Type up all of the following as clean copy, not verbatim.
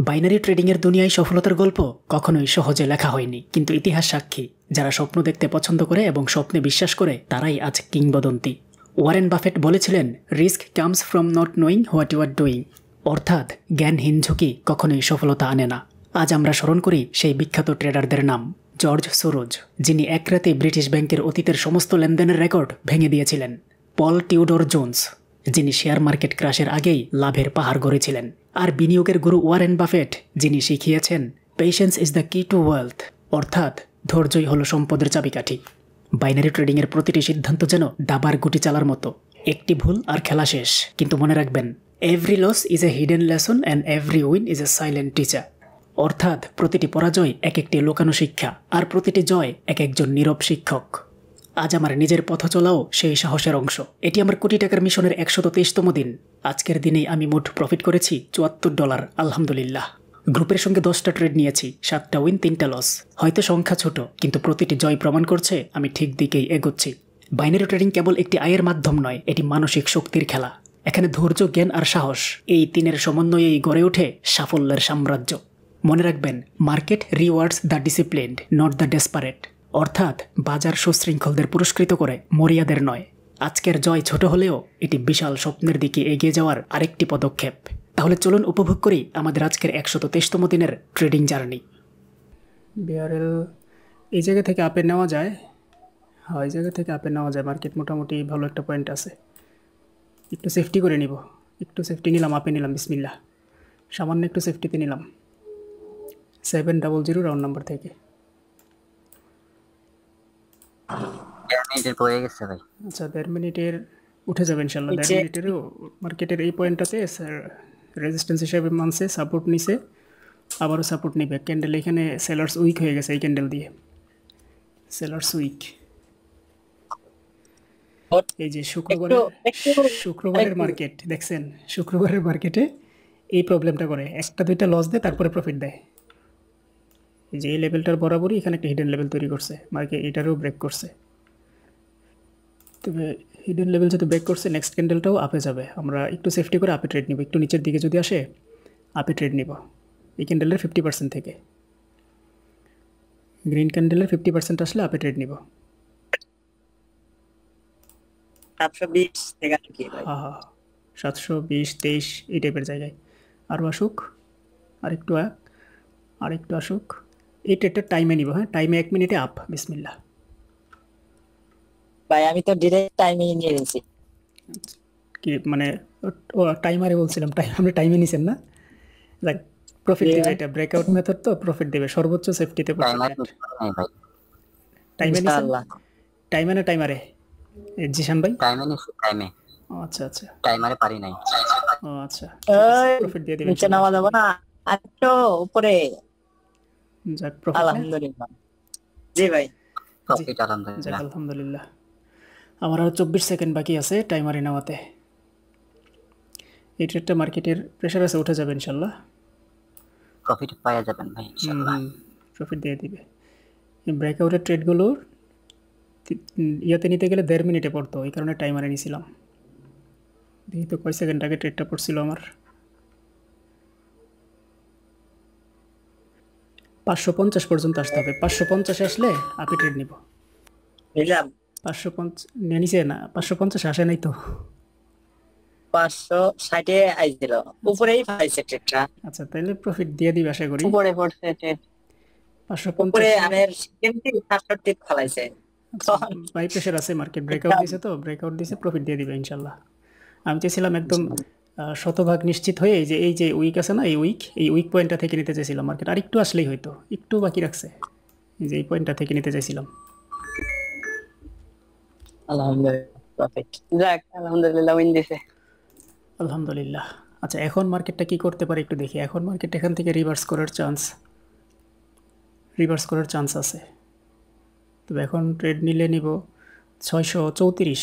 Binary ট্রেডিংয়ের দুনিয়ায় সফলতার গল্প কখনোই সহজে লেখা হয়নি, কিন্তু ইতিহাস সাক্ষী। যারা স্বপ্ন দেখতে পছন্দ করে এবং স্বপ্নে বিশ্বাস করে তারাই আজ কিংবদন্তি। ওয়ারেন বাফেট বলেছিলেন, risk comes from not knowing what you are doing, অর্থাৎ জ্ঞানহীন ঝুঁকি কখনোই সফলতা আনে না। আজ আমরা স্মরণ করি সেই বিখ্যাত ট্রেডারদের নাম। জর্জ সোরোজ, যিনি এক রাতে ব্রিটিশ ব্যাংকের অতীতের সমস্ত লেনদেনের রেকর্ড ভেঙে দিয়েছিলেন। পল টিউডর জোন্স, যিনি শেয়ার মার্কেট ক্রাশের আগেই লাভের পাহাড় গড়েছিলেন। আর বিনিয়োগের গুরু ওয়ারেন বাফেট, যিনি শিখিয়েছেন পেশেন্স ইজ দ্য কি টু ওয়েলথ, অর্থাৎ ধৈর্যই হলো সম্পদের চাবিকাঠি। বাইনারি ট্রেডিংয়ের প্রতিটি সিদ্ধান্ত যেন দাবার গুটি চালার মতো। একটি ভুল আর খেলা শেষ। কিন্তু মনে রাখবেন, every loss is a hidden lesson and every win is a silent teacher, অর্থাৎ প্রতিটি পরাজয় এক একটি লুকানো শিক্ষা, আর প্রতিটি জয় এক একজন নীরব শিক্ষক। আজ আমার নিজের পথ চলাও সেই সাহসের অংশ। এটি আমার কোটি টাকার মিশনের 123তম দিন। আজকের দিনেই আমি মোট প্রফিট করেছি $74, আলহামদুলিল্লাহ। গ্রুপের সঙ্গে 10টা ট্রেড নিয়েছি, 7টা উইন 3টা লস। হয়তো সংখ্যা ছোট, কিন্তু প্রতিটি জয় প্রমাণ করছে আমি ঠিক দিকেই এগোচ্ছি। বাইনারি ট্রেডিং কেবল একটি আয়ের মাধ্যম নয়, এটি মানসিক শক্তির খেলা। এখানে ধৈর্য, জ্ঞান আর সাহস, এই তিনের সমন্বয়েই গড়ে ওঠে সাফল্যের সাম্রাজ্য। মনে রাখবেন, market rewards the disciplined, not the desperate, অর্থাৎ বাজার সুশৃঙ্খলদের পুরস্কৃত করে, মরিয়াদের নয়। আজকের জয় ছোট হলেও এটি বিশাল স্বপ্নের দিকে এগিয়ে যাওয়ার আরেকটি পদক্ষেপ। তাহলে চলুন উপভোগ করি আমাদের আজকের 123তম দিনের ট্রেডিং জার্নি। বিআরএল এই জায়গা থেকে আপে নেওয়া যায়। হ্যাঁ, এই জায়গা থেকে আপে নেওয়া যায়। মার্কেট মোটামুটি ভালো একটা পয়েন্ট আছে। একটু সেফটি করে নিব। একটু সেফটি নিলাম, আপে নিলাম, বিসমিল্লাহ। সামান্য একটু সেফটিতে নিলাম। 700 রাউন্ড নাম্বার থেকে। আচ্ছা, 1.5 মিনিটের উঠে যাবে ইনশাল্লাহ। 1.5 মিনিটেরও মার্কেটের এই পয়েন্টটাতে রেজিস্ট্যান্স হিসেবে মানছে, সাপোর্ট নিছে, আবারও সাপোর্ট নিবে। ক্যান্ডেল এখানে সেলার্স উইক হয়ে গেছে, এই ক্যান্ডেল দিয়ে সেলার্স উইক। এই যে শুক্রবারের মার্কেট দেখছেন, শুক্রবারের মার্কেটে এই প্রবলেমটা করে, একটা দুইটা লস দেয়, তারপরে প্রফিট দেয়। এই যে এই লেভেলটার বরাবরই এখানে একটা হিডেন লেভেল তৈরি করছে, মার্কেট এটারও ব্রেক করছে। তবে হিডেন লেভেল যেহেতু ব্রেক করছে, নেক্সট ক্যান্ডেলটাও আপে যাবে। আমরা একটু সেফটি করে আপে ট্রেড নিব। একটু নিচের দিকে যদি আসে, আপে ট্রেড নিব এই ক্যান্ডেলের 50% থেকে। গ্রিন ক্যান্ডেলের 50% আসলে আপে ট্রেড নিব। 720 থেকে কি ভাই? হ্যাঁ, 720 23 এই টাইপের জায়গায় আরও আসুক। আরেকটু আসুক। এই ট্রেডটা টাইমে নিব। হ্যাঁ, টাইমে 1 মিনিটে আপ, বিসমিল্লাহ। ভাই আমি তো ডিরেক্ট টাইমে নিয়ে নিয়েছি। কি মানে, ও টাইমারে বলছিলাম, আপনি টাইমে নিছেন না? লাইক প্রফিট দেবে, এটা ব্রেকআউট মেথড তো প্রফিট দেবে, সর্বোচ্চ সেফটিতে প্রফিট। টাইমে নিছেন? টাইমে না টাইমারে? জিশান ভাই টাইমে নিছি, টাইমে। আচ্ছা আচ্ছা, টাইমারে পারি নাই। ও আচ্ছা, প্রফিট দিয়ে দিবেন। নিচে নামা যাবে না, আরেকটু উপরে। যাক, প্রফিট। আলহামদুলিল্লাহ। জি ভাই, প্রফিট আলহামদুলিল্লাহ। আলহামদুলিল্লাহ। আমার আরও 24 সেকেন্ড বাকি আছে টাইমারে নেওয়াতে। এই ট্রেডটা মার্কেটের প্রেশার আছে, উঠে যাবে ইনশাল্লাহ। প্রফিট পাওয়া যাবেন ভাই ইনশাআল্লাহ। প্রফিট দিয়ে দিবে। এই ব্রেকআউটের ট্রেডগুলো ইয়াতে নিতে গেলে 1.5 মিনিটে পড়তো, এই কারণে টাইমারে নিয়েছিলাম। দেখি তো কয় সেকেন্ড আগে ট্রেডটা পড়ছিল আমার। 550 পর্যন্ত আসতে হবে। 550 আসলে আপনি ট্রেড নিব। 550 নিচে না, 550 আসে নাই তো। 560 আইছিল, উপরেই পাইছে ট্রেডটা। আচ্ছা, তাহলে প্রফিট দিয়ে দিবে আশা করি। উপরে পড়ছে ট্রেড, 550 উপরে আমের সেকেন্ডে 760 ফলাইছে। বাই প্রেশার আছে, মার্কেট ব্রেকআউট দিছে, তো ব্রেকআউট দিছে, প্রফিট দিয়ে দিবে ইনশাল্লাহ। আমি চাইছিলাম একদম শতভাগ নিশ্চিত হয়ে এই যে উইক আছে না, এই উইক পয়েন্টটা থেকে নিতে চাইছিলাম। মার্কেট আর একটু আসলেই হয়তো, একটু বাকি রাখছে। এই যে এই পয়েন্টটা থেকে নিতে চাইছিলাম। আলহামদুলিল্লাহ, প্রফিট। যাক, আলহামদুলিল্লাহ, উইন দিছে। আলহামদুলিল্লাহ। আচ্ছা, এখন মার্কেটটা কি করতে পারে একটু দেখি। এখন মার্কেট এখান থেকে রিভার্স করার চান্স আছে। তবে এখন ট্রেড নিলে নিব 634,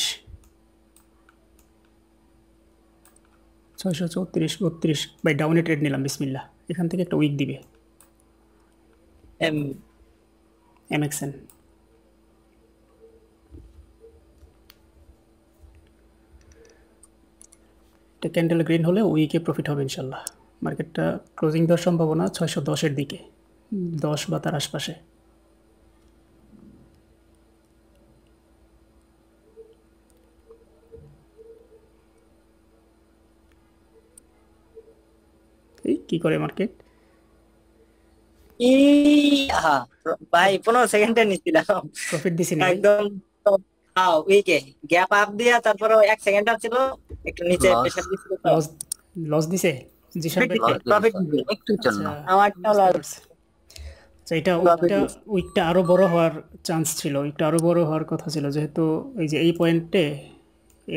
32 বাই ডাউনে ট্রেড নিলাম, বিসমিল্লাহ। এখান থেকে একটা উইক দিবে এমএক্সএন। এটা ক্যান্ডেল গ্রিন হলে উইকে প্রফিট হবে ইনশাল্লাহ। মার্কেটটা ক্লোজিং দেওয়ার সম্ভাবনা 610-এর দিকে, 10 বা তার আশপাশে। এই কি করে মার্কেট? আহা, ভাই 15 সেকেন্ডে নিছিলাম প্রফিট দিছি না ভাই? একদম উইকে গ্যাপ আপ দিয়া, তারপরে 1 সেকেন্ড ছিল একটু নিচে Loss. প্রেসার দিছিল তো লস লস দিছে জিশান ভাই? প্রফিট একটুর জন্য। আচ্ছা, আমারটাও বুঝতে লাভ পারছি। আচ্ছা, এটা Profit উইকটা আরো বড় হওয়ার চান্স ছিল, উইকটা আরো বড় হওয়ার কথা ছিল, যেহেতু এই যে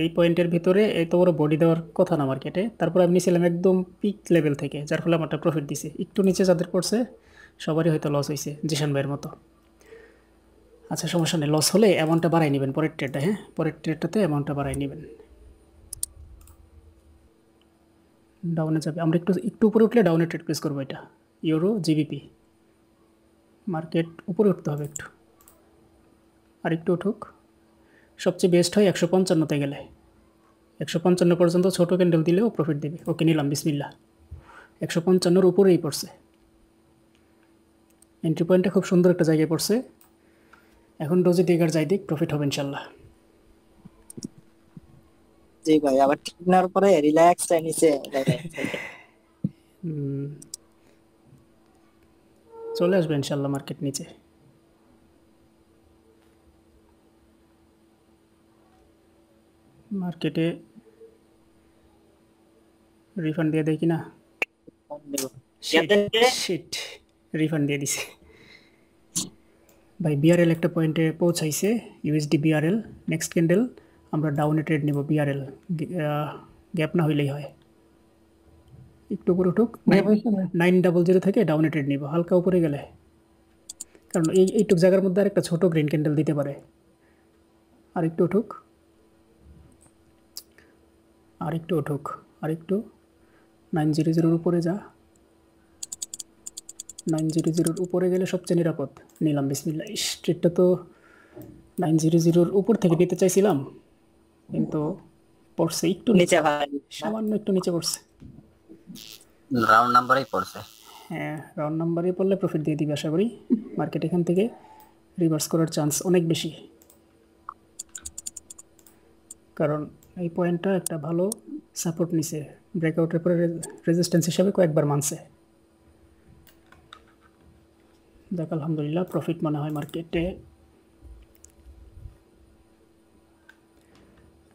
এই পয়েন্টের ভিতরে এত বড় বডি দেওয়ার কথা না মার্কেটে। তারপর আমি নিয়েছিলাম একদম পিক লেভেল থেকে, যার ফলে আমারটা প্রফিট দিছে। একটু নিচে যাদের পড়ছে সবারই হয়তো লস হয়েছে, জিশান ভাইয়ের মতো। আচ্ছা, সমস্যা নেই, লস হলে অ্যামাউন্টটা বাড়াই নেবেন পরের ট্রেডটা। হ্যাঁ, পরের ট্রেডটাতে অ্যামাউন্টটা বাড়াই নেবেন। ডাউনে যাবে, আমরা একটু উপরে উঠলে ডাউনে ট্রেড প্লেস করবো। এটা ইউরো জিবিপি, মার্কেট উপরে উঠতে হবে একটু, আর একটু উঠুক। সবচেয়ে বেস্ট হয় 155-তে গেলে, 155 পর্যন্ত ছোট ক্যান্ডেল দিলেও প্রফিট দেবে। ওকে, নিলাম, বিসমিল্লাহ। 155-র উপরেই পড়ছে, এন্ট্রি পয়েন্টটা খুব সুন্দর একটা জায়গায় পড়ছে। এখন রোজে দিগার যাই দিক, প্রফিট হবে ইনশাল্লাহ। জি ভাই, আবার ঠিক নেওয়ার পরে রিল্যাক্স নিচে চলে আসবে ইনশাল্লাহ মার্কেট নিচে। মার্কেটে রিফান্ড দিয়ে দেয় কিনা? শিট, রিফান্ড দিয়ে দিছে ভাই। বিআরএল একটা পয়েন্টে পৌঁছাইছে, ইউএসডি বিআরএল। নেক্সট ক্যান্ডেল আমরা ডাউনে ট্রেড নেব বিআরএল, গ্যাপ না হইলেই হয়। একটু উপরে উঠুক, 900 থেকে ডাউনে ট্রেড নিব, হালকা উপরে গেলে। কারণ এইটুক জায়গার মধ্যে আর একটা ছোট গ্রিন ক্যান্ডেল দিতে পারে। আর একটু উঠুক, আর একটু উঠুক, আর একটু। 900-র উপরে যা, 900-র উপরে গেলে সবচেয়ে নিরাপদ। নিলাম, বিসমিল্লাহ। ট্রেডটা তো 900-র উপর থেকে নিতে চাইছিলাম, কিন্তু পড়ছে একটু নিচে, সামান্য একটু নিচে পড়ছে। রাউন্ড নাম্বারই পড়ছে। হ্যাঁ, রাউন্ড নাম্বারে পড়লে প্রফিট দিয়ে দিবে আশা করি। মার্কেট এখান থেকে রিভার্স করার চান্স অনেক বেশি, কারণ এই পয়েন্টটা একটা ভালো সাপোর্ট নিছে, ব্রেকআউটের পরে রেজিস্ট্যান্স হিসাবে কয়েকবার মানছে। দেখ, আলহামদুলিল্লাহ, প্রফিট মনে হয় মার্কেটে।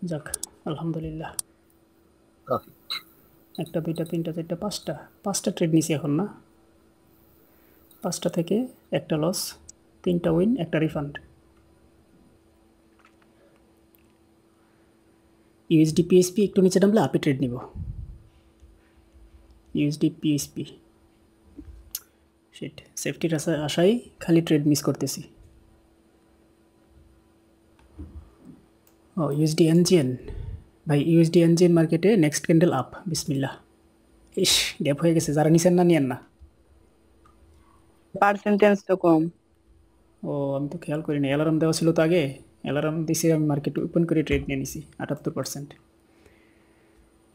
যাক, আলহামদুলিল্লাহ। প্রফিট 1 2 3 4 5টা ট্রেড নিছি এখন না? 5টা থেকে একটা লস, 3টা উইন, একটা রিফান্ড। ইউএসডি পিএসপি একটু নিচে নামলে আপে ট্রেড নিব। ইউএসডি পিএসপি, শিট, সেফটির আশায় খালি ট্রেড মিস করতেছি। ও, ইউএসডি এনজিএন ভাই, ইউএসডি এনজিএন মার্কেটে নেক্সট ক্যান্ডেল আপ, বিসমিল্লাহ। ইস, গ্যাপ হয়ে গেছে, যারা নিছেন না নিয়েন না। পার্সেন্টেজ তো কম। ও, আমি তো খেয়াল করিনি, অ্যালার্ম দেওয়া ছিল তো আগে। অ্যালার্ম দিছে, আমি মার্কেট ওপেন করে ট্রেড নিয়ে নিছি 78%।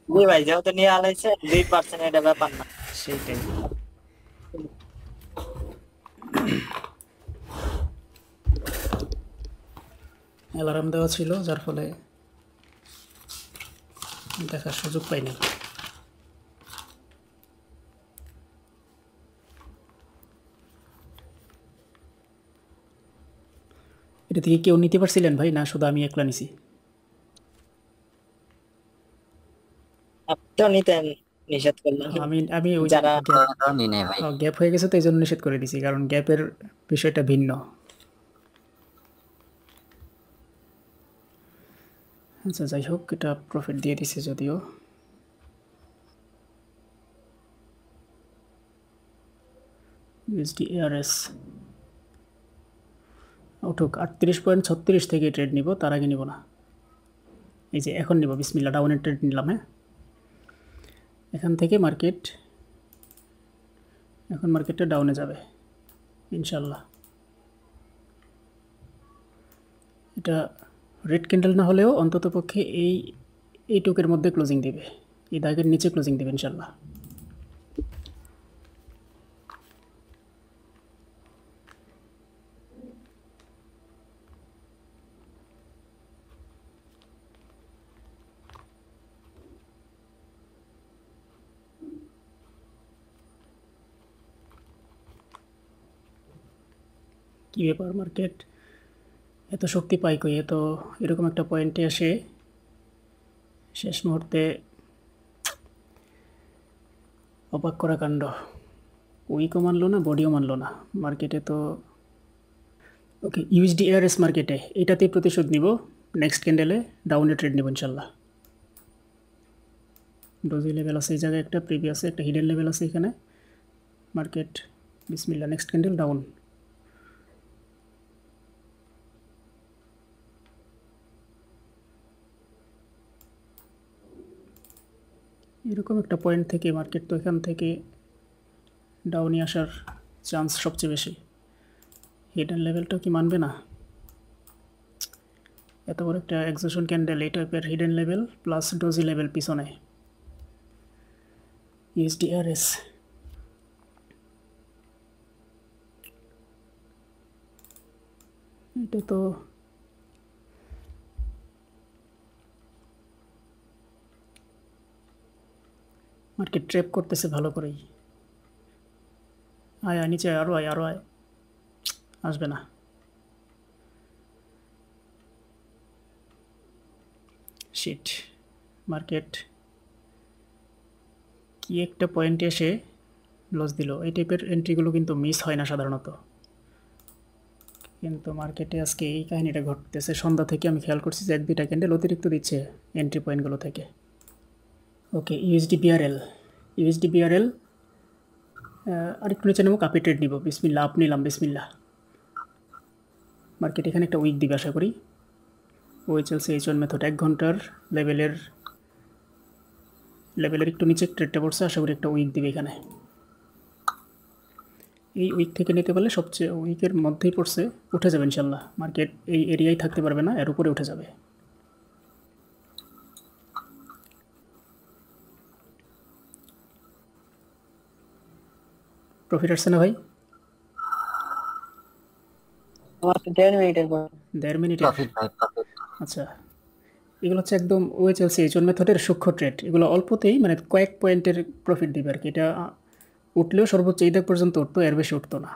জি ভাই, যেহেতু নিয়ে আলাইছে 2% এটা ব্যাপার না। সেইটাই। অ্যালার্ম দেওয়া ছিল, যার ফলে দেখার সুযোগ পাইনি। এটা থেকে কেউ নিতে পারছিলেন ভাই, না শুধু আমি একলা নিছি? আপনিও নিতেন, নিষেধ করলেন। আমি ওই যারা নিনে ভাই। গ্যাপ হয়ে গেছে তো এই জন্য নিষেধ করে দিছি, কারণ গ্যাপের বিষয়টা ভিন্ন। আচ্ছা, যাই হোক, এটা প্রফিট দিয়ে দিছে যদিও। ইউএসডি এআরএস উঠুক, 38.36 থেকে ট্রেড নিব, তার আগে নিব না। এই যে এখন নিব, বিসমিল্লাহ, ডাউনের ট্রেড নিলাম। হ্যাঁ, এখান থেকে এখন মার্কেটটা ডাউনে যাবে ইনশাল্লাহ। এটা রেড ক্যান্ডেল না হলেও অন্তত পক্ষে এই টুকের মধ্যে ক্লোজিং দেবে, এই দাগের নিচে ক্লোজিং দেবে ইনশাল্লাহ। কী ব্যাপার মার্কেট এত শক্তি পায় কই, এত এরকম একটা পয়েন্টে আসে শেষ মুহূর্তে, অবাক করা কাণ্ড। উইকও মানলো না, বডিও মানলো না মার্কেটে তো। ওকে, ইউএসডি এআরএস মার্কেটে এটাতেই প্রতিশোধ নিব। নেক্সট ক্যান্ডেলে ডাউনে ট্রেড নেব ইনশাল্লাহ। ডোজি লেভেল আছে এই জায়গায়, একটা প্রিভিয়াসে একটা হিডেন লেভেল আছে এখানে। মার্কেট বিসমিল্লাহ, নেক্সট ক্যান্ডেল ডাউন। এরকম একটা পয়েন্ট থেকে মার্কেট তো এখান থেকে ডাউনে আসার চান্স সবচেয়ে বেশি। হিডেন লেভেলটাও কি মানবে না? এত বড় একটা এক্সোশন ক্যান্ডেল, এই টাইপের hidden level plus doji level পিছনে। ইউএসডিআরএস এটা তো মার্কেট ট্র্যাপ করতেছে ভালো করেই। আয় আয় নিচে, আরও আয়, আরও আয়, আসবে না। শিট, মার্কেট কি একটা পয়েন্টে এসে লস দিল। এই টাইপের এন্ট্রিগুলো কিন্তু মিস হয় না সাধারণত, কিন্তু মার্কেটে আজকে এই কাহিনিটা ঘটতেছে। সন্ধ্যা থেকে আমি খেয়াল করছি যে 1-2টা ক্যান্ডেল অতিরিক্ত দিচ্ছে এন্ট্রি পয়েন্টগুলো থেকে। ওকে, ইউএসডি বিআরএল, ইউএসডি বিআরএল আরেকটু নিচে নেবো, কাপি ট্রেড নিব। বিসমিল্লাহ, আপ নিলাম, বিসমিল্লাহ। মার্কেট এখানে একটা উইক দিবে আশা করি। ওই চলছে H1 মেথড, 1 ঘন্টার লেভেলের একটু নিচে ট্রেডটা পড়ছে, আশা করি একটা উইক দিবে এখানে। এই উইক থেকে নিতে পারলে, সবচেয়ে উইকের মধ্যেই পড়ছে, উঠে যাবে ইনশাল্লাহ। মার্কেট এই এরিয়ায় থাকতে পারবে না, এর উপরে উঠে যাবে। প্রফিট আসছে না ভাই? আমার তো 1.5 মিনিটের পর 1.5 মিনিটে? প্রফিট ভাই, প্রফিট। আচ্ছা, এগুলো হচ্ছে একদম ওয়ে চলছে H1 মেথডের সূক্ষ্ম ট্রেড। এগুলো অল্পতেই মানে কয়েক পয়েন্টের প্রফিট দিবে আর কি। এটা উঠলেও সর্বোচ্চ এই দাগ পর্যন্ত উঠতো, এর বেশি উঠতো না।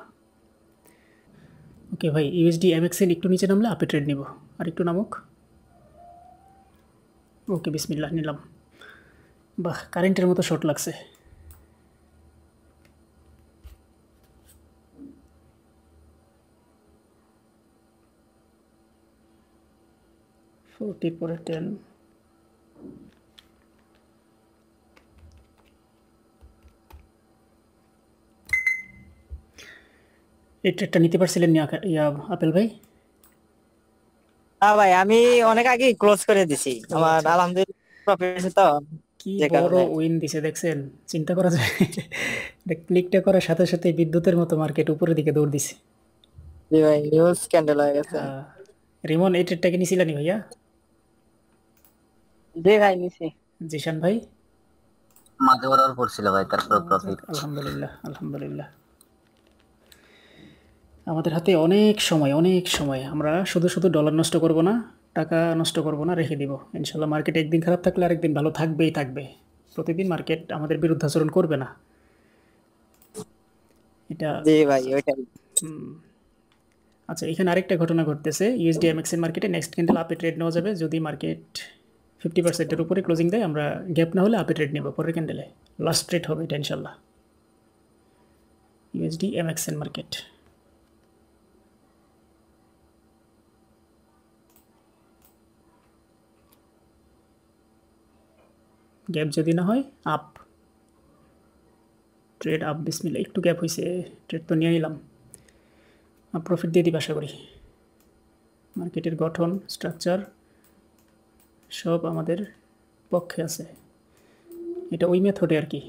ওকে ভাই, ইউএসডি এমএক্সএন একটু নিচে নামলে আপে ট্রেড নিব। আর একটু নামুক। ওকে, বিসমিল্লাহ, নিলাম। বাহ, কারেন্টের মতো শর্ট লাগছে। ফোরটির পরে 10। এই ট্রেডটা নিতে পারছিলেন ইয়া আপেল ভাই? হ্যাঁ ভাই, আমি অনেক আগে ক্লোজ করে দিছি। আমার আচ্ছা। আলহামদুলিল্লাহ প্রফিট আছে তো, কি যে বড় কারণে। উইন দিছে দেখছেন, চিন্তা করা যায়। ক্লিকটা করার সাথে সাথে বিদ্যুতের মতো মার্কেট উপরের দিকে দৌড় দিছে। জি ভাই, নিউজ ক্যান্ডেল হয়ে গেছে। রিমন, এই ট্রেডটাকে নিছিলেন ভাইয়া? জি ভাই, নিছি। জিশান ভাই? মাঝে বরাবর পড়ছিল ভাই, তারপর প্রফিট। আলহামদুলিল্লাহ, আলহামদুলিল্লাহ। আমাদের হাতে অনেক সময়, অনেক সময়। আমরা শুধু শুধু ডলার নষ্ট করব না, টাকা নষ্ট করব না, রেখে দিব ইনশাল্লাহ। মার্কেট একদিন খারাপ থাকলে আরেকদিন ভালো থাকবেই থাকবে। প্রতিদিন মার্কেট আমাদের বিরুদ্ধাচরণ করবে না, এটা। জি ভাই, ওইটাই। আচ্ছা, এখানে আরেকটা ঘটনা ঘটতেছে। ইউএসডি এমএক্সএন মার্কেটে নেক্সট ক্যান্ডেল আপে ট্রেড নেওয়া যাবে যদি মার্কেট 50%-এর উপরে ক্লোজিং দেয়। আমরা গ্যাপ না হলে আপে ট্রেড নেব পরের ক্যান্ডেলে। লাস্ট ট্রেড হবে এটা ইনশাল্লাহ। ইউএসডি এমএক্সএন মার্কেট, গ্যাপ যদি না হয় আপ, ট্রেড আপ। বিসমিল্লাহ, একটু গ্যাপ হয়েছে, ট্রেড তো নিয়ে নিলাম। প্রফিট দিয়ে দিবে আশা করি। মার্কেটের গঠন, স্ট্রাকচার সব আমাদের পক্ষে আছে। এটা ওই মেথডে আর কি।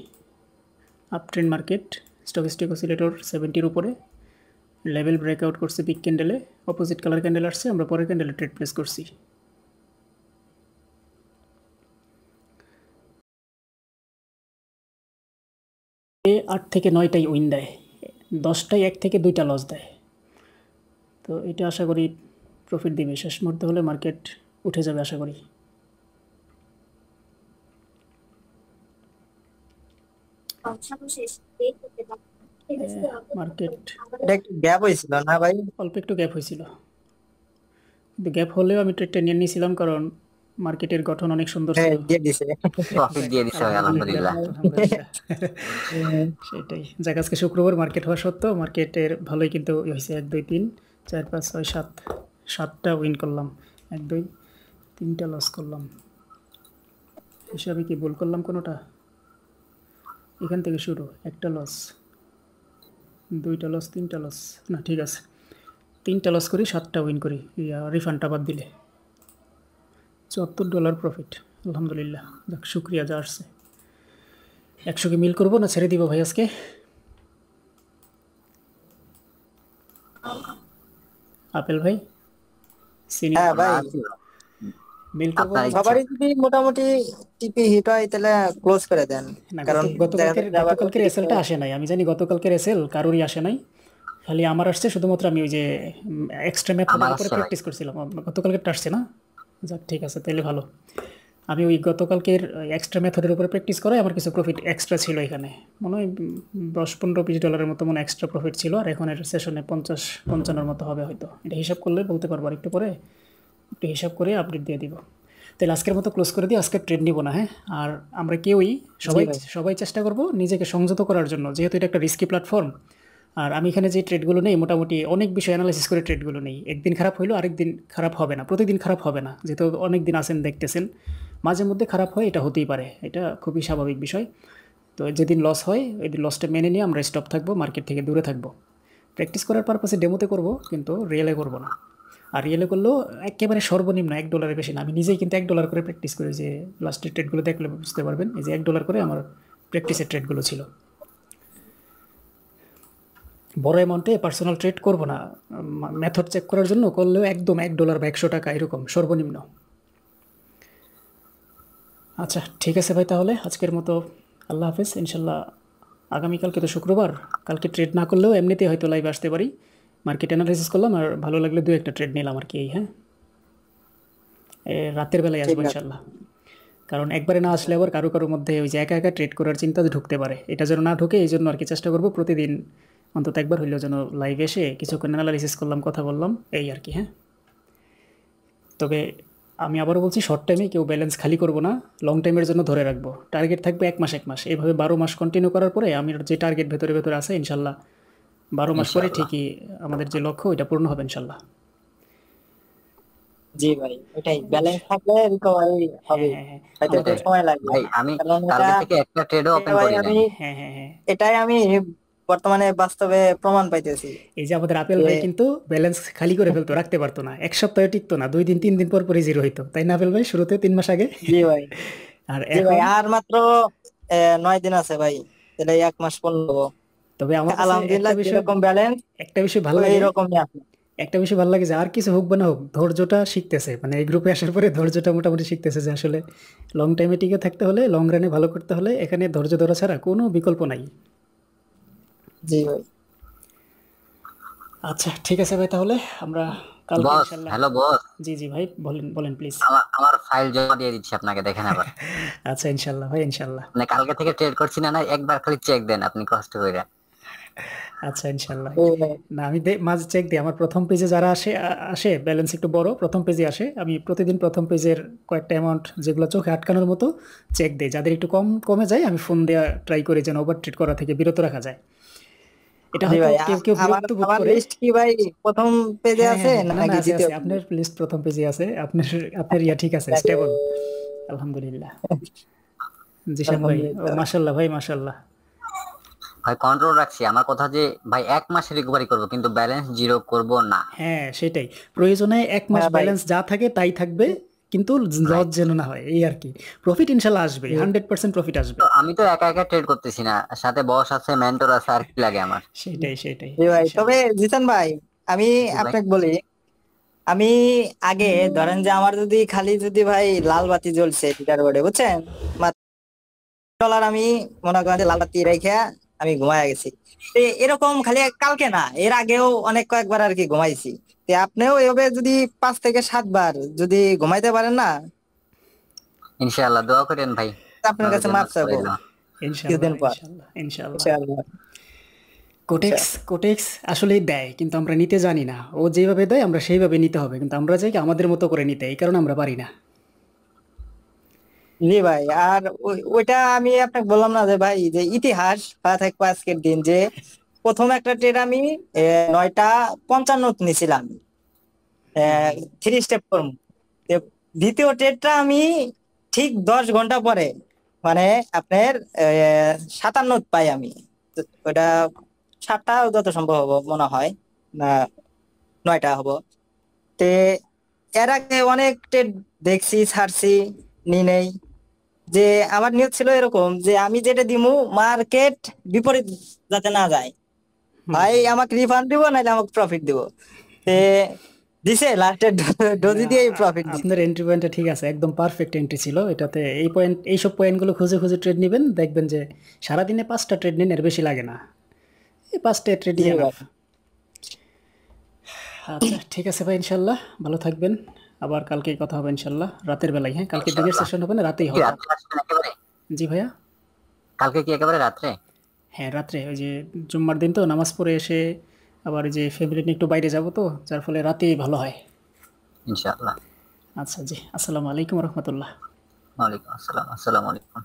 আপ ট্রেন্ড মার্কেট, স্টকিস্টিক অসিলেটর 70-র উপরে, লেভেল ব্রেকআউট করছে বিগ ক্যান্ডেলে, অপোজিট কালার ক্যান্ডেল আসছে, আমরা পরের ক্যান্ডেলে ট্রেড প্লেস করছি। এ 8 থেকে 9টাই উইন দেয়, 10টায় 1 থেকে 2টা লস দেয়। তো এটা আশা করি প্রফিট দিবে। শেষ মুহূর্তে হলে মার্কেট উঠে যাবে আশা করি। মার্কেট এটা একটু গ্যাপ হয়েছিল না ভাই? অল্প একটু গ্যাপ হয়েছিল, কিন্তু গ্যাপ হলেও আমি ট্রেডটা নিয়ে নিয়েছিলাম কারণ মার্কেটের গঠন অনেক সুন্দর হ্যাঁ ছিল। দিয়ে দিছে। প্রফিট যাক, দিয়ে দিছে ভাই, আলহামদুলিল্লাহ, আলহামদুলিল্লাহ। আলহামদুলিল্লাহ। সেটাই, যাক আজকে শুক্রবার মার্কেট হওয়া সত্ত্বেও মার্কেটের ভালোই কিন্তু হয়েছে। 1 2 3 4 5 6 7, 7টা উইন করলাম। 1 2 3টা লস করলাম। হিসাবে কি ভুল করলাম কোনোটা? এখান থেকে শুরু, একটা লস, 2টা লস, 3টা লস, না ঠিক আছে, 3টা লস করি, 7টা উইন করি রিফান্ডটা বাদ দিলে। $74 প্রফিট, আলহামদুলিল্লাহ। যাক, শুক্রিয়া যা আসছে। 100 কি মিল করবো না ছেড়ে দিব ভাই আজকে? আপেল ভাই, সিনিয়র, হ্যাঁ ভাই, মিল করবো আপনার না? ইচ্ছা। সবারই যদি মোটামুটি টিপি হিট হয় তাহলে ক্লোজ করে দেন, না, কারণ দেখা যাচ্ছে আবার গতকালকের এসএলটা আসে নাই। আমি জানি গতকালকের এসএল কারোরই আসে নাই, খালি আমার আসছে। শুধুমাত্র আমি ওই যে এক্সট্রা মেথডের আমার উপরে আসছে ভাই। প্র্যাকটিস করছিলাম। গতকালকেরটা আসছে না? যাক, ঠিক আছে, তাহলে ভালো। আমি ওই গতকালকের এক্সট্রা মেথডের উপরে প্র্যাকটিস করাই আমার কিছু প্রফিট এক্সট্রা ছিল এখানে। মনে হয় 10-15-20 ডলারের মতো মনে এক্সট্রা প্রফিট ছিল। আর এখন এর সেশনে 50-55 মতো হবে হয়তো। এটা হিসাব করলে বলতে পারবো, আর একটু পরে একটু হিসাব করে আপডেট দিয়ে দিব। তাহলে আজকের মতো ক্লোজ করে দিই, আজকে ট্রেড নিব না, হ্যাঁ? আর আমরা কেউই সবাই ভাই। সবাই চেষ্টা করব নিজেকে সংযত করার জন্য, যেহেতু এটা একটা রিস্কি প্ল্যাটফর্ম। আর আমি এখানে যে ট্রেডগুলো নেই মোটামুটি অনেক বিষয় অ্যানালাইসিস করে ট্রেডগুলো নেই। একদিন খারাপ হইলো, আরেকদিন খারাপ হবে না, প্রতিদিন খারাপ হবে না। যেহেতু অনেক দিন আসেন দেখতেছেন, মাঝে মধ্যে খারাপ হয়, এটা হতেই পারে, এটা খুবই স্বাভাবিক বিষয়। তো যেদিন লস হয় ওই দিন লসটা মেনে নিয়ে আমরা স্টপ থাকবো, মার্কেট থেকে দূরে থাকবো। প্র্যাকটিস করার পারপাসে ডেমোতে করব, কিন্তু রিয়েলে করব না। আর রিয়েলে করলেও একেবারে সর্বনিম্ন $1 বেশি না। আমি নিজেই কিন্তু $1 করে প্র্যাকটিস করি, যে লাস্টের ট্রেডগুলো দেখলে বুঝতে পারবেন। এই যে $1 করে আমার প্র্যাকটিসের ট্রেডগুলো ছিল। বড় অ্যামাউন্টে পার্সোনাল ট্রেড করব না, মেথড চেক করার জন্য করলেও একদম $1 বা $100 এরকম সর্বনিম্ন। আচ্ছা ঠিক আছে ভাই, তাহলে আজকের মতো আল্লাহ হাফেজ। ইনশাল্লাহ আগামীকালকে তো শুক্রবার, কালকে ট্রেড না করলেও এমনিতেই হয়তো লাইভে আসতে পারি। মার্কেট অ্যানালাইসিস করলাম, আর ভালো লাগলে 2-1টা ট্রেড নিলাম আর কি। হ্যাঁ, রাতের বেলায় আসবো ঠিক আছে। ইনশাল্লাহ। কারণ একবারে না আসলে আবার কারো কারোর মধ্যে ওই যে একা একা ট্রেড করার চিন্তা ঢুকতে পারে, এটা যেন না ঢুকে এই জন্য আর কি চেষ্টা করবো প্রতিদিন অন্তত একবার হইলেও যেন লাইভে এসে কিছুক্ষণ অ্যানালাইসিস করলাম, কথা বললাম, এই আর কি। হ্যাঁ, তবে আমি আবারও বলছি, শর্ট টাইমে কেউ ব্যালেন্স খালি করব না, লং টাইমের জন্য ধরে রাখবো। টার্গেট থাকবে 1 মাস, এইভাবে 12 মাস কন্টিনিউ করার পরে আমি যে টার্গেট ভেতরে ভেতরে আছে ইনশাল্লাহ 12 মাস পরে ইনশাআল্লাহ। ঠিকই আমাদের যে লক্ষ্য ওইটা পূর্ণ হবে ইনশাল্লাহ। জি ভাই, ওইটাই, ব্যালেন্স থাকলে রিকভারি হবে, হ্যাঁ হ্যাঁ হ্যাঁ, হয়তো একটু এটাই সময় লাগবে। ভাই, আমি কারণ এটা কালকে থেকে একটা ট্রেডও ওপেন ভাই করি নাই। আমি হ্যাঁ হ্যাঁ হ্যাঁ, এটাই আমি বর্তমানে বাস্তবে প্রমাণ পাইতেছি এই যে আমাদের আপেল যে ভাই কিন্তু ব্যালেন্স খালি করে ফেলতো, রাখতে পারতো না, 1 সপ্তাহে টিকতো না, 2 দিন 3 দিন পর পরই জিরো হইতো, তাই না আপেল ভাই? শুরুতে 3 মাস আগে। জি ভাই, আর জি ভাই, এখন আর মাত্র 9 দিন আছে ভাই, তাহলে 1 মাস পূর্ণ হবো। তবে আমার কাছে আলহামদুলিল্লাহ, যেরকম ব্যালেন্স একটা বিষয় ভালো ওই লাগে, রকমই আছে। যে আর কিছু হোক বা না হোক ধৈর্যটা শিখতেছে, মানে এই গ্রুপে আসার পরে ধৈর্যটা মোটামুটি শিখতেছে, যে আসলে লং টাইমে টিকে থাকতে হলে, লং রানে ভালো করতে হলে এখানে ধৈর্য ধরা ছাড়া কোনো বিকল্প নাই। জি ভাই। আচ্ছা ঠিক আছে ভাই, তাহলে আমরা কালকে বস, ইনশাল্লাহ। হ্যালো বস, জি জি ভাই, বলেন বলেন প্লিজ। আমার ফাইল জমা দিয়ে দিচ্ছি আপনাকে, দেখেন আবার। আচ্ছা ইনশাল্লাহ ভাই, ইনশাল্লাহ। মানে কালকে থেকে ট্রেড করছি না, না একবার খালি চেক দেন আপনি কষ্ট করে। আচ্ছা ইনশাল্লাহ। জি ভাই। না আমি মাঝে চেক দিই, আমার প্রথম পেজে যারা আসে ব্যালেন্স একটু বড় প্রথম পেজে আসে, আমি প্রতিদিন প্রথম পেজের কয়েকটা অ্যামাউন্ট যেগুলো চোখে আটকানোর মতো চেক দিই। যাদের একটু কমে যায় আমি ফোন দেওয়া ট্রাই করি যেন ওভার ট্রেড করা থেকে বিরত রাখা যায়। এটা জি হয়তো ভাই, কেউ কেউ আমার বিরক্ত বোধ আমার করে। লিস্ট কি ভাই প্রথম পেজে হ্যাঁ আছে হ্যাঁ হ্যাঁ, না না নাকি আছে দ্বিতীয় আছে, আপনার লিস্ট প্রথম পেজে আছে, আপনার ইয়া ঠিক আছে, পেজে? স্টেবল, আলহামদুলিল্লাহ। জিশান ভাই, ও আলহামদুলিল্লাহ। মাশাল্লাহ ভাই, মাশাল্লাহ। ভাই কন্ট্রোল রাখছি, আমার কথা যে ভাই 1 মাসে রিকভারি করব, কিন্তু ব্যালেন্স জিরো করব না। হ্যাঁ সেটাই, প্রয়োজনে 1 মাস হ্যাঁ ভাই। ব্যালেন্স যা থাকে তাই থাকবে, কিন্তু লস রাইট। যেন না হয়, এই আর কি। প্রফিট ইনশাল্লাহ আসবে, 100% প্রফিট আসবে। তো আমি তো একা একা ট্রেড করতেছি না, সাথে বস আছে, মেন্টর আছে, আর কি লাগে আমার। সেটাই সেটাই, জি ভাই, তবে ইনশাল্লাহ। জিতেন ভাই, আমি জি ভাই। আপনাকে বলি, আমি আগে ধরেন যে আমার যদি খালি যদি ভাই লাল বাতি জ্বলছে লিডার বোর্ডে, বুঝছেন, $1 আমি মনে করেন যে লাল বাতি রেখে আমি ঘুমায় গেছি। তো এরকম খালি কালকে না, এর আগেও অনেক কয়েকবার আর কি ঘুমাইছি। তো আপনিও এভাবে যদি 5 থেকে 7 বার যদি ঘুমাইতে পারেন না, ইনশাআল্লাহ দোয়া করেন ভাই, আপনার আপনাদের কাছে জন্য মাপ চাবো রইলো। ইনশাল্লাহ কিছুদিন পর, ইনশাল্লাহ ইনশাল্লাহ। ইনশাআল্লাহ। কোটেক্স কোটেক্স আসলেই দেয়, কিন্তু আমরা নিতে জানি না। ও যেভাবে দেয় আমরা সেইভাবে নিতে হবে, কিন্তু আমরা চাই কি আমাদের মতো করে নিতে, এই কারণে আমরা পারি না। জি ভাই, আর ওইটা আমি আপনাকে বললাম না যে ভাই, যে ইতিহাস পা থাকবো আজকের দিন, যে প্রথম একটা ট্রেড আমি 9:55 নিছিলাম, 3 স্টেপ ফর্ম। দ্বিতীয় ট্রেডটা আমি ঠিক 10 ঘন্টা পরে, মানে আপনার 57 পাই আমি। তো ওটা 7টা যত সম্ভব হবো মনে হয়, না 9টা হবো। তে এর আগে অনেক ট্রেড দেখছি, ছাড়ছি, নি নেই। যে আমার নিয়ত ছিল এরকম যে আমি যেটা দিমু মার্কেট বিপরীত যাতে না যায়, ভাই আমাকে রিফান্ড দিব নাহলে আমাকে প্রফিট দিব। তে দিছে লাস্টের ডোজি দিয়ে প্রফিট দিছে। আপনার এন্ট্রি পয়েন্টটা ঠিক আছে, একদম পারফেক্ট এন্ট্রি ছিল এটাতে। এইসব পয়েন্টগুলো খুঁজে খুঁজে ট্রেড নেবেন, দেখবেন যে সারাদিনে 5টা ট্রেড নিন, এর বেশি লাগে না। এই 5টা ট্রেডই জি ভাই, এনাফ। আচ্ছা ঠিক আছে ভাই, ইনশাল্লাহ ভালো থাকবেন। আবার কালকে কথা হবে ইনশাল্লাহ রাতের বেলায়। হ্যাঁ, কালকে দিনের ইনশাআল্লাহ। সেশন হবে না, রাতেই কি হবে। রাত্রে আসবেন একেবারে? জি ভাইয়া। কালকে কি একেবারে রাত্রে? হ্যাঁ, রাত্রে ওই যে জুম্মার দিন তো নামাজ পড়ে এসে আবার ওই যে ফ্যামিলি নিয়ে একটু বাইরে যাব, তো যার ফলে রাতেই ভালো হয়। ইনশাআল্লাহ। আচ্ছা জি, আসসালামু আলাইকুম রহমতুল্লাহ। ওয়ালাইকুম আসসালাম। আসসালামু আলাইকুম।